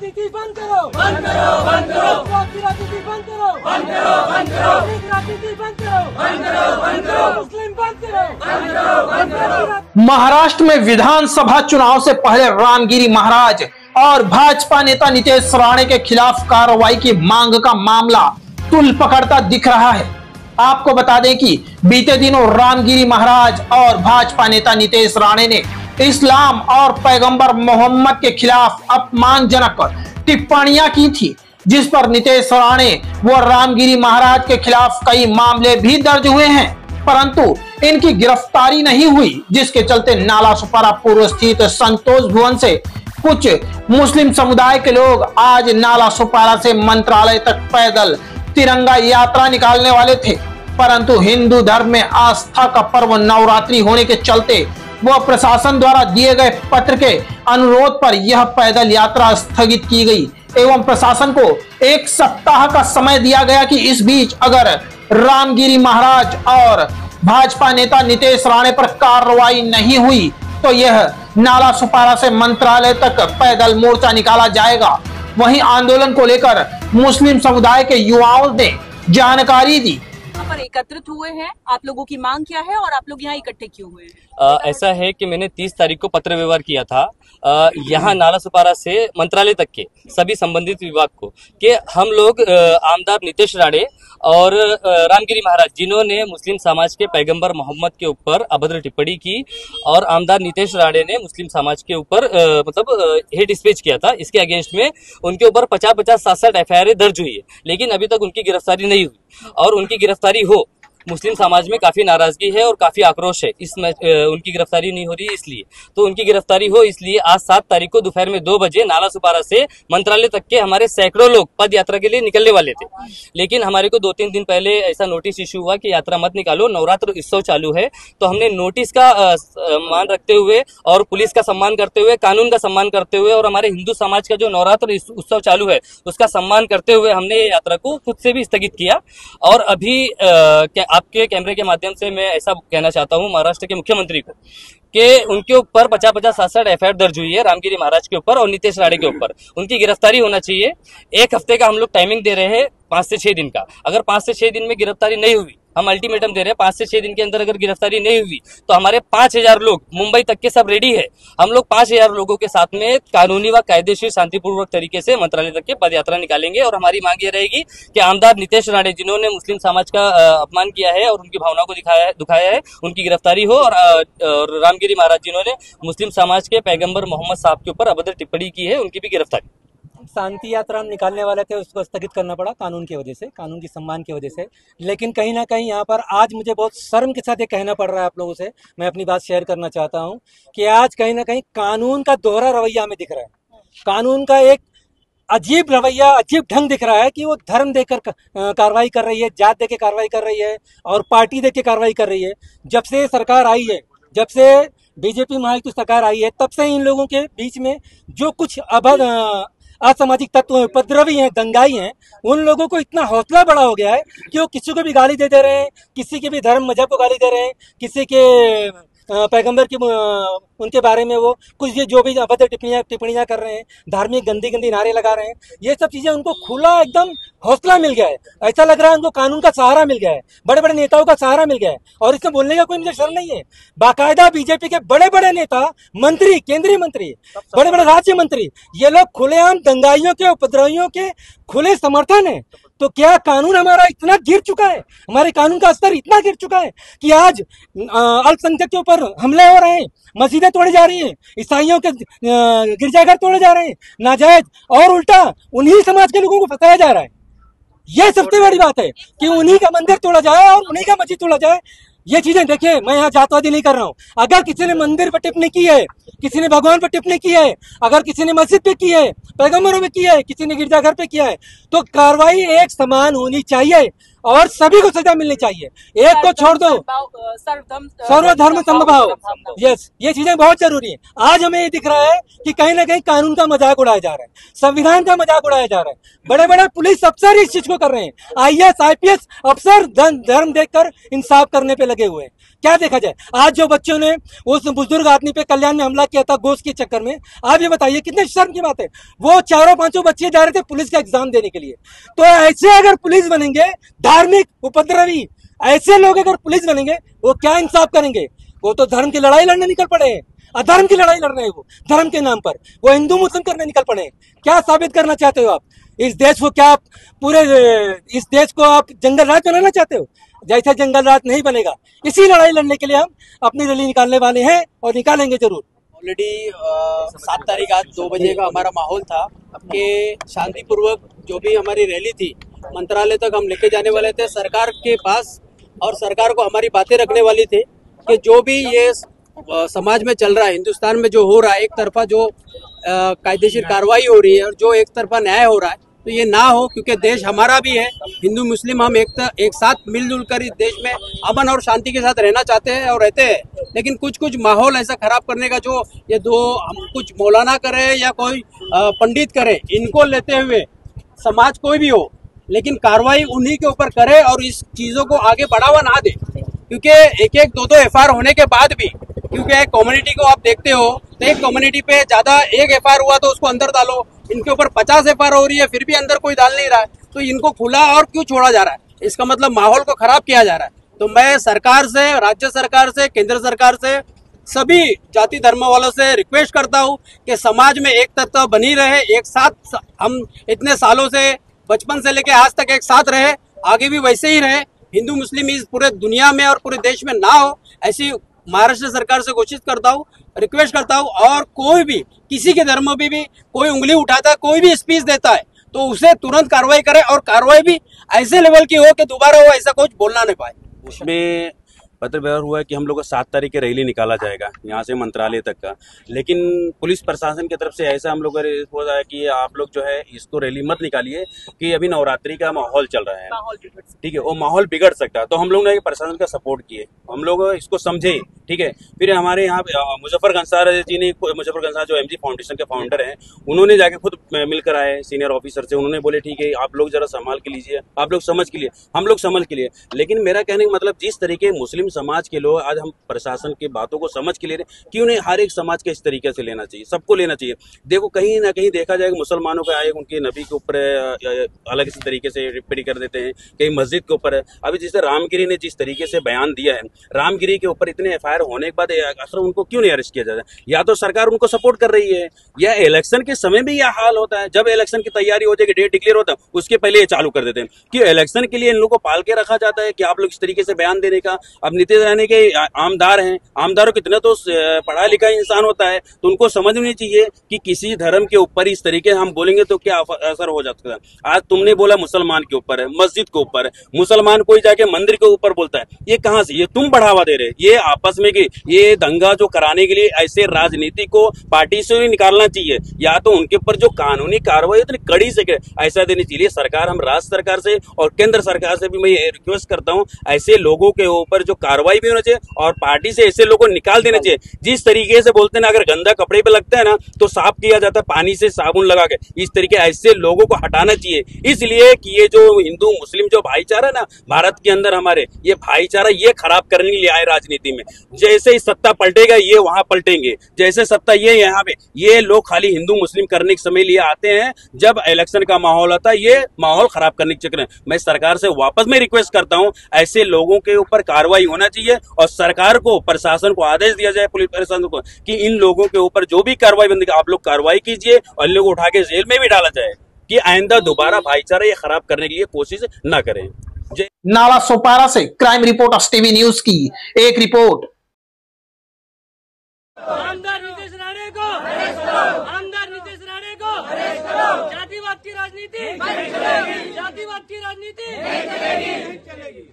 राजनीति बंद करो, बंद करो, बंद करो, राजनीति बंद करो, बंद करो, बंद करो, राजनीति बंद करो, बंद करो, बंद करो, मुस्लिम बंद करो, बंद करो, बंद करो। महाराष्ट्र में विधानसभा चुनाव से पहले रामगिरी महाराज और भाजपा नेता नीतीश राणे के खिलाफ कार्रवाई की मांग का मामला तुल पकड़ता दिख रहा है। आपको बता दें कि बीते दिनों रामगिरी महाराज और भाजपा नेता नीतीश राणे ने इस्लाम और पैगंबर मोहम्मद के खिलाफ अपमानजनक टिप्पणियां की थी, जिस पर नीतीश राणे व रामगिरी महाराज के खिलाफ कई मामले भी दर्ज हुए हैं, परंतु इनकी गिरफ्तारी नहीं हुई, जिसके चलते नालासोपारा पूर्व स्थित संतोष भवन से कुछ मुस्लिम समुदाय के लोग आज नालासोपारा से मंत्रालय तक पैदल तिरंगा यात्रा निकालने वाले थे, परंतु हिंदू धर्म में आस्था का पर्व नवरात्रि होने के चलते वह प्रशासन द्वारा दिए गए पत्र के अनुरोध पर यह पैदल यात्रा स्थगित की गई एवं प्रशासन को 1 सप्ताह का समय दिया गया कि इस बीच अगर रामगिरी महाराज और भाजपा नेता नीतीश राणे पर कार्रवाई नहीं हुई तो यह नालासोपारा से मंत्रालय तक पैदल मोर्चा निकाला जाएगा। वहीं आंदोलन को लेकर मुस्लिम समुदाय के युवाओं ने जानकारी दी। यहाँ पर एकत्रित हुए हैं, आप लोगों की मांग क्या है और आप लोग यहाँ इकट्ठे क्यों हुए हैं? ऐसा है कि मैंने 30 तारीख को पत्र व्यवहार किया था यहाँ नालासोपारा से मंत्रालय तक के सभी संबंधित विभाग को कि हम लोग आमदार नीतीश राणे और रामगिरी महाराज जिन्होंने मुस्लिम समाज के पैगंबर मोहम्मद के ऊपर अभद्र टिप्पणी की और आमदार नीतीश राणे ने मुस्लिम समाज के ऊपर हेट स्पीच किया था, इसके अगेंस्ट में उनके ऊपर 50-50, 60 एफआईआर दर्ज हुई है, लेकिन अभी तक उनकी गिरफ्तारी नहीं हुई और उनकी गिरफ्तारी हो मुस्लिम समाज में काफी नाराजगी है और काफी आक्रोश है। उनकी गिरफ्तारी नहीं हो रही इसलिए, तो उनकी गिरफ्तारी हो इसलिए आज 7 तारीख को दोपहर में 2 बजे नालासोपारा से मंत्रालय तक के हमारे सैकड़ों लोग पद यात्रा के लिए निकलने वाले थे, लेकिन हमारे को 2-3 दिन पहले ऐसा नोटिस इश्यू हुआ कि यात्रा मत निकालो, नवरात्र उत्सव चालू है। तो हमने नोटिस का मान रखते हुए और पुलिस का सम्मान करते हुए, कानून का सम्मान करते हुए और हमारे हिंदू समाज का जो नवरात्र उत्सव चालू है उसका सम्मान करते हुए हमने ये यात्रा को खुद से भी स्थगित किया। और अभी आपके कैमरे के माध्यम से मैं ऐसा कहना चाहता हूं महाराष्ट्र के मुख्यमंत्री को कि उनके ऊपर 50-50, 60 एफआईआर दर्ज हुई है रामगिरी महाराज के ऊपर और नीतीश राणे के ऊपर, उनकी गिरफ्तारी होना चाहिए। 1 हफ्ते का हम लोग टाइमिंग दे रहे हैं, 5 से 6 दिन का। अगर 5 से 6 दिन में गिरफ्तारी नहीं हुई, हम अल्टीमेटम दे रहे हैं 5 से 6 दिन के अंदर अगर गिरफ्तारी नहीं हुई तो हमारे 5000 लोग मुंबई तक के सब रेडी है। हम लोग 5000 लोगों के साथ में कानूनी व कायदेशीर शांतिपूर्वक तरीके से मंत्रालय तक के पद यात्रा निकालेंगे और हमारी मांग ये रहेगी कि आमदार नीतीश राणे जिन्होंने मुस्लिम समाज का अपमान किया है और उनकी भावनाओं को दुखाया है, उनकी गिरफ्तारी हो और रामगिरी महाराज जिन्होंने मुस्लिम समाज के पैगंबर मोहम्मद साहब के ऊपर अभद्र टिप्पणी की है उनकी भी गिरफ्तारी। शांति यात्रा हम निकालने वाले थे, उसको स्थगित करना पड़ा कानून की वजह से, कानून की सम्मान की वजह से। लेकिन कहीं ना कहीं यहाँ पर आज मुझे बहुत शर्म के साथ ये कहना पड़ रहा है आप लोगों से, मैं अपनी बात शेयर करना चाहता हूँ कि आज कहीं ना कहीं कानून का दोहरा रवैया हमें दिख रहा है। कानून का एक अजीब रवैया, अजीब ढंग दिख रहा है कि वो धर्म देकर कार्रवाई कर रही है, जात देकर कार्रवाई कर रही है और पार्टी देकर कार्रवाई कर रही है। जब से सरकार आई है, जब से बीजेपी महायुति सरकार आई है, तब से इन लोगों के बीच में जो कुछ असामाजिक तत्व उपद्रवी हैं, दंगाई हैं, उन लोगों को इतना हौसला बड़ा हो गया है कि वो किसी को भी गाली दे रहे हैं, किसी के भी धर्म मजहब को गाली दे रहे हैं, किसी के पैगंबर की उनके बारे में वो कुछ जो भी अभद्र टिप्पणियां कर रहे हैं, धार्मिक गंदी नारे लगा रहे हैं, ये सब चीजें उनको खुला एकदम हौसला मिल गया है। ऐसा लग रहा है उनको कानून का सहारा मिल गया है, बड़े बड़े नेताओं का सहारा मिल गया है और इसमें बोलने का कोई मुझे शर्म नहीं है। बाकायदा बीजेपी के बड़े बड़े नेता, मंत्री, केंद्रीय मंत्री, बड़े बड़े राज्य मंत्री, ये लोग खुलेआम दंगाइयों के, उपद्रवियों के खुले समर्थन है। तो क्या कानून हमारा इतना गिर चुका है, हमारे कानून का स्तर इतना गिर चुका है कि आज अल्पसंख्यक के ऊपर हमले हो रहे हैं, मस्जिदें तोड़ी जा रही हैं, ईसाइयों के गिरजाघर तोड़े जा रहे हैं नाजायज, और उल्टा उन्हीं समाज के लोगों को फंसाया जा रहा है। यह सबसे बड़ी बात है कि उन्हीं का मंदिर तोड़ा जाए और उन्हीं का मस्जिद तोड़ा जाए। ये चीजें देखिए, मैं यहाँ जातवादी नहीं कर रहा हूँ। अगर किसी ने मंदिर पर टिप्पणी की है, किसी ने भगवान पर टिप्पणी की है, अगर किसी ने मस्जिद पे की है, पैगंबरों में की है, किसी ने गिरजाघर पे किया है, तो कार्रवाई एक समान होनी चाहिए और सभी को सजा मिलनी चाहिए, एक को छोड़ दो। सर्वधर्म समभाव, यस, ये चीजें बहुत जरूरी है। आज हमें ये दिख रहा है कि कहीं ना कहीं कानून का मजाक उड़ाया जा रहा है, संविधान का मजाक उड़ाया जा रहा है। बड़े बड़े पुलिस अफसर इस चीज को कर रहे हैं, IAS IPS अफसर धर्म देखकर इंसाफ करने पे लगे हुए हैं। क्या देखा जाए, आज जो बच्चों ने उस बुजुर्ग आदमी पे कल्याण में हमला किया था गोश्त के चक्कर में, आप ये बताइए कितने शर्म की बात है। वो 4-5 बच्चे जा रहे थे पुलिस का एग्जाम देने के लिए। तो ऐसे अगर पुलिस बनेंगे, धार्मिक उपद्रवी ऐसे लोग अगर पुलिस बनेंगे, वो क्या इंसाफ करेंगे? वो तो धर्म की लड़ाई लड़ने निकल पड़े हैं, अधर्म की लड़ाई लड़ रहे हैं। वो धर्म के नाम पर वो हिंदू मुस्लिम करने निकल पड़े हैं। क्या साबित करना चाहते हो आप? इस देश को क्या पूरे इस देश को आप जंगल राज बनाना चाहते हो? जैसे जंगल राज नहीं बनेगा। इसी लड़ाई लड़ने के लिए हम अपनी रैली निकालने वाले हैं और निकालेंगे जरूर। ऑलरेडी 7 तारीख आज 2 बजे का हमारा माहौल था कि शांतिपूर्वक जो भी हमारी रैली थी मंत्रालय तक हम लेके जाने वाले थे, सरकार के पास, और सरकार को हमारी बातें रखने वाली थी कि जो भी ये समाज में चल रहा है, हिंदुस्तान में जो हो रहा है, एक तरफा जो कायदेशीर कार्रवाई हो रही है और जो एक तरफा न्याय हो रहा है, तो ये ना हो, क्योंकि देश हमारा भी है। हिंदू मुस्लिम हम एक साथ मिलजुल कर इस देश में अमन और शांति के साथ रहना चाहते हैं और रहते हैं। लेकिन कुछ माहौल ऐसा खराब करने का, जो ये दो हम कुछ मौलाना करे या कोई पंडित करे, इनको लेते हुए समाज कोई भी हो, लेकिन कार्रवाई उन्हीं के ऊपर करे और इस चीजों को आगे बढ़ावा ना दे। क्योंकि एक 2 FIR होने के बाद भी, क्योंकि एक कम्युनिटी को आप देखते हो तो एक कम्युनिटी पे ज्यादा एक FIR हुआ तो उसको अंदर डालो, इनके ऊपर 50 FIR हो रही है फिर भी अंदर कोई डाल नहीं रहा है, तो इनको खुला और क्यों छोड़ा जा रहा है? इसका मतलब माहौल को खराब किया जा रहा है। तो मैं सरकार से, राज्य सरकार से, केंद्र सरकार से, सभी जाति धर्म वालों से रिक्वेस्ट करता हूँ कि समाज में एक तत्व बनी रहे, एक साथ हम इतने सालों से, बचपन से लेके आज तक एक साथ रहे, आगे भी वैसे ही रहे। हिंदू मुस्लिम इस पूरे दुनिया में और पूरे देश में ना हो, ऐसी महाराष्ट्र सरकार से कोशिश करता हूँ, रिक्वेस्ट करता हूँ। और कोई भी किसी के धर्म में भी कोई उंगली उठाता है, कोई भी स्पीच देता है, तो उसे तुरंत कार्रवाई करे और कार्रवाई भी ऐसे लेवल की हो कि दोबारा वो ऐसा कुछ बोलना नहीं पाए। उसमें पत्र व्यवहार हुआ है कि हम लोग को 7 तारीख की रैली निकाला जाएगा यहाँ से मंत्रालय तक का, लेकिन पुलिस प्रशासन की तरफ से ऐसा हम लोग को हो रहा है कि आप लोग जो है इसको रैली मत निकालिए कि अभी नवरात्रि का माहौल चल रहा है, ठीक है, वो माहौल बिगड़ सकता है। तो हम लोग ने प्रशासन का सपोर्ट किए, हम लोग इसको समझे, ठीक है। फिर हमारे यहाँ मुजफ्फर गंसार जी ने, मुजफ्फर गंसार जो MG फाउंडेशन के फाउंडर हैं, उन्होंने जाके खुद मिलकर आए सीनियर ऑफिसर से, उन्होंने बोले ठीक है आप लोग जरा संभाल के लीजिए, आप लोग समझ के लिए, हम लोग समझ के लिए। लेकिन मेरा कहने का मतलब जिस तरीके मुस्लिम समाज के लोग आज हम प्रशासन की बातों को समझ के ले रहे, क्यों नहीं हर एक समाज के इस तरीके से लेना चाहिए, सबको लेना चाहिए। देखो कहीं ना कहीं देखा जाएगा मुसलमानों का आए उनके नबी के ऊपर अलग इस तरीके से टिप्पणी कर देते हैं, कहीं मस्जिद के ऊपर। अभी जैसे रामगिरी ने जिस तरीके से बयान दिया है, रामगिरी के ऊपर इतने FIR होने के बाद अक्सर उनको क्यों नहीं अरेस्ट किया जाता है? या तो सरकार उनको सपोर्ट कर रही है, या इलेक्शन के समय भी यह हाल होता है, जब इलेक्शन की तैयारी हो जाएगी, डेट डिक्लेयर होता है, उसके पहले ये चालू कर देते हैं कि इलेक्शन के लिए इन लोगों को पाल के रखा जाता है कि आप लोग इस तरीके से बयान देने का। अब नीतीश राणे के आमदार हैं, आमदारों कितने तो पढ़ा लिखा इंसान होता है, तो उनको समझ नहीं चाहिए कि किसी धर्म के ऊपर इस तरीके हम बोलेंगे तो क्या असर हो जाता है। आज तुमने बोला मुसलमान के ऊपर है, मस्जिद के ऊपर है, मुसलमान कोई जाके मंदिर के ऊपर बोलता है, ये कहां से? ये तुम बढ़ावा दे रहे, ये आपस में ये दंगा जो कराने के लिए ऐसे राजनीति को पार्टी से ही निकालना चाहिए, या तो उनके ऊपर जो कानूनी कार्रवाई इतनी कड़ी से ऐसा देनी चाहिए सरकार। हम राज्य सरकार से और केंद्र सरकार से भी मैं रिक्वेस्ट करता हूं, ऐसे लोगों के ऊपर जो कार्रवाई भी होना चाहिए और पार्टी से ऐसे लोगों को निकाल देना चाहिए। जिस तरीके से बोलते हैं ना, अगर गंदा कपड़े पे लगता है ना तो साफ किया जाता है पानी से, साबुन लगा के, इस तरीके ऐसे लोगों को हटाना चाहिए। इसलिए कि ये जो हिंदू मुस्लिम जो भाईचारा ना भारत के अंदर हमारे, ये भाईचारा ये खराब करने के लिए आए राजनीति में। जैसे ही सत्ता पलटेगा ये वहां पलटेंगे, जैसे सत्ता ये यहाँ पे, ये लोग खाली हिंदू मुस्लिम करने के समय लिए आते हैं, जब इलेक्शन का माहौल आता है ये माहौल खराब करने के चक्कर में। मैं सरकार से वापस में रिक्वेस्ट करता हूं, ऐसे लोगों के ऊपर कार्रवाई होना चाहिए और सरकार को, प्रशासन को आदेश दिया जाए, पुलिस प्रशासन को, कि इन लोगों के ऊपर जो भी कार्रवाई बंदी आप लोग कार्रवाई कीजिए और इन लोगों को उठा के जेल में भी डाला जाए कि आइंदा दोबारा भाईचारा ये खराब करने के लिए कोशिश न करें। नाला सोपारा से क्राइम रिपोर्टर्स टीवी न्यूज की एक रिपोर्ट। आमदार नीतीश राणे को अरेस्ट करो, आमदार नीतीश राणे को अरेस्ट करो। जातिवाद की राजनीति नहीं चलेगी, जातिवाद की राजनीति नहीं चलेगी।